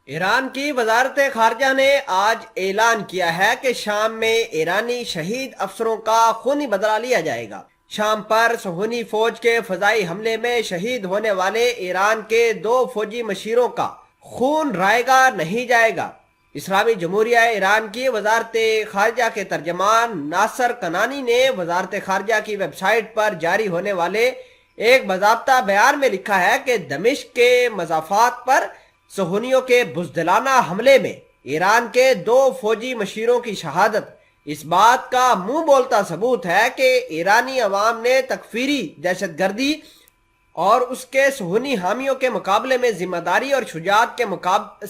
ایران کی وزارت خارجہ نے آج اعلان کیا ہے کہ شام میں ایرانی شہید افسروں کا خونی بدلہ لیا جائے گا۔ شام پر صہیونی فوج کے فضائی حملے میں شہید ہونے والے ایران کے 2 فوجی مشیروں کا خون رائے گا نہیں جائے گا۔ اسلامی جمہوریہ ایران کی وزارت خارجہ کے ترجمان ناصر کنانی نے وزارت خارجہ کی ویب سائٹ پر جاری ہونے والے ایک باضابطہ بیان میں لکھا ہے کہ دمشق کے مضافات پر صہیونیوں کے بزدلانہ حملے میں ایران کے 2 فوجی مشیروں کی شہادت اس بات کا منہ بولتا ثبوت ہے کہ ایرانی عوام نے تکفیری دہشت گردی اور اس کے صہیونی حامیوں کے مقابلے میں ذمہ داری اور شجاعت کے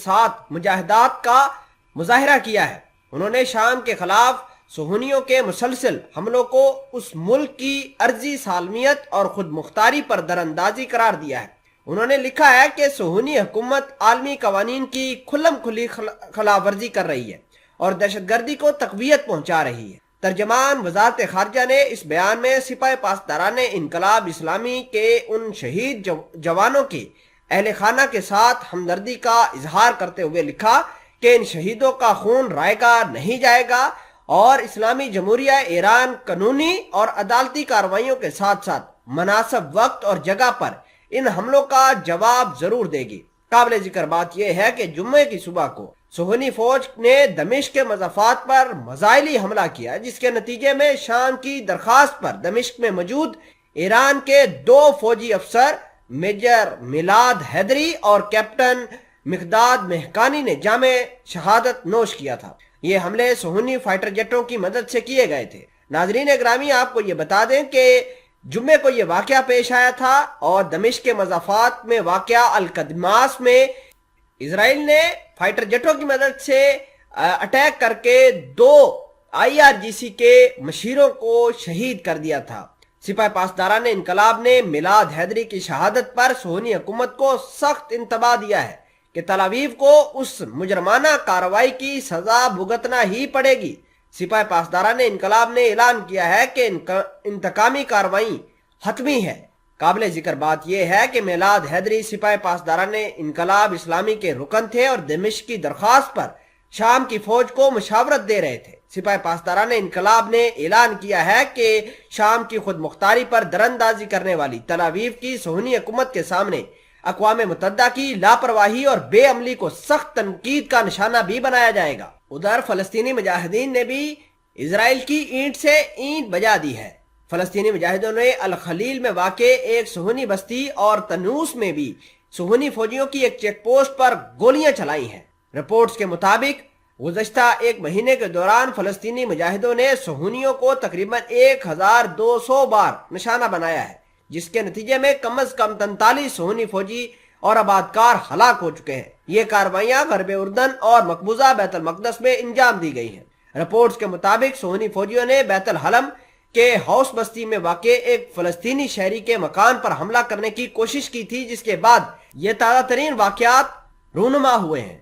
ساتھ مجاہدات کا مظاہرہ کیا ہے۔ انہوں نے شام کے خلاف صہیونیوں کے مسلسل حملوں کو اس ملک کی عرضی سالمیت اور خود مختاری پر دراندازی قرار دیا ہے۔ انہوں نے لکھا ہے کہ صہیونی حکومت عالمی قوانین کی کھلم کھلی خلاف ورزی کر رہی ہے اور دہشت گردی کو تقویت پہنچا رہی ہے۔ ترجمان وزارت خارجہ نے اس بیان میں سپاہ پاسداران انقلاب اسلامی کے ان شہید جوانوں کے اہل خانہ کے ساتھ ہمدردی کا اظہار کرتے ہوئے لکھا کہ ان شہیدوں کا خون رائے گا نہیں جائے گا اور اسلامی جمہوریہ ایران قانونی اور عدالتی کارروائیوں کے ساتھ ساتھ مناسب وقت اور جگہ پر ان حملوں کا جواب ضرور دے گی۔ قابل ذکر بات یہ ہے کہ جمعے کی صبح کو صہیونی فوج نے دمشق کے مضافات پر میزائلی حملہ کیا، جس کے نتیجے میں شام کی درخواست پر دمشق میں موجود ایران کے 2 فوجی افسر میجر میلاد حیدری اور کیپٹن مقداد مہکانی نے جامع شہادت نوش کیا تھا۔ یہ حملے صہیونی فائٹر جیٹوں کی مدد سے کیے گئے تھے۔ ناظرین گرامی، آپ کو یہ بتا دیں کہ جمعے کو یہ واقعہ پیش آیا تھا اور دمشق کے مضافات میں واقع القدماس میں اسرائیل نے فائٹر جیٹوں کی مدد سے اٹیک کر کے 2 IRGC کے مشیروں کو شہید کر دیا تھا۔ سپاہ پاسداران انقلاب نے میلاد حیدری کی شہادت پر صہیونی حکومت کو سخت انتباہ دیا ہے کہ تل ابیب کو اس مجرمانہ کارروائی کی سزا بھگتنا ہی پڑے گی۔ سپاہ پاسداران انقلاب نے اعلان کیا ہے کہ انتقامی کارروائی حتمی ہے۔ قابل ذکر بات یہ ہے کہ میلاد حیدری سپاہ پاسداران انقلاب اسلامی کے رکن تھے اور دمشق کی درخواست پر شام کی فوج کو مشاورت دے رہے تھے۔ سپاہ پاسداران انقلاب نے اعلان کیا ہے کہ شام کی خود مختاری پر دراندازی کرنے والی تل ابیب کی صہیونی حکومت کے سامنے اقوام متحدہ کی لاپرواہی اور بے عملی کو سخت تنقید کا نشانہ بھی بنایا جائے گا۔ ادھر فلسطینی مجاہدین نے بھی اسرائیل کی اینٹ سے اینٹ بجا دی ہے۔ فلسطینی مجاہدوں نے الخلیل میں واقع ایک صہیونی بستی اور تنوس میں بھی صہیونی فوجیوں کی ایک چیک پوسٹ پر گولیاں چلائی ہیں۔ رپورٹس کے مطابق گزشتہ 1 مہینے کے دوران فلسطینی مجاہدوں نے صہیونیوں کو تقریباً 1200 بار نشانہ بنایا ہے، جس کے نتیجے میں کم از کم 43 صہیونی فوجی اور آبادکار ہلاک ہو چکے ہیں۔ یہ کارروائیاں غرب اردن اور مقبوضہ بیت المقدس میں انجام دی گئی ہیں۔ رپورٹس کے مطابق صہیونی فوجیوں نے بیت الحلم کے ہاؤس بستی میں واقع ایک فلسطینی شہری کے مکان پر حملہ کرنے کی کوشش کی تھی، جس کے بعد یہ تازہ ترین واقعات رونما ہوئے ہیں۔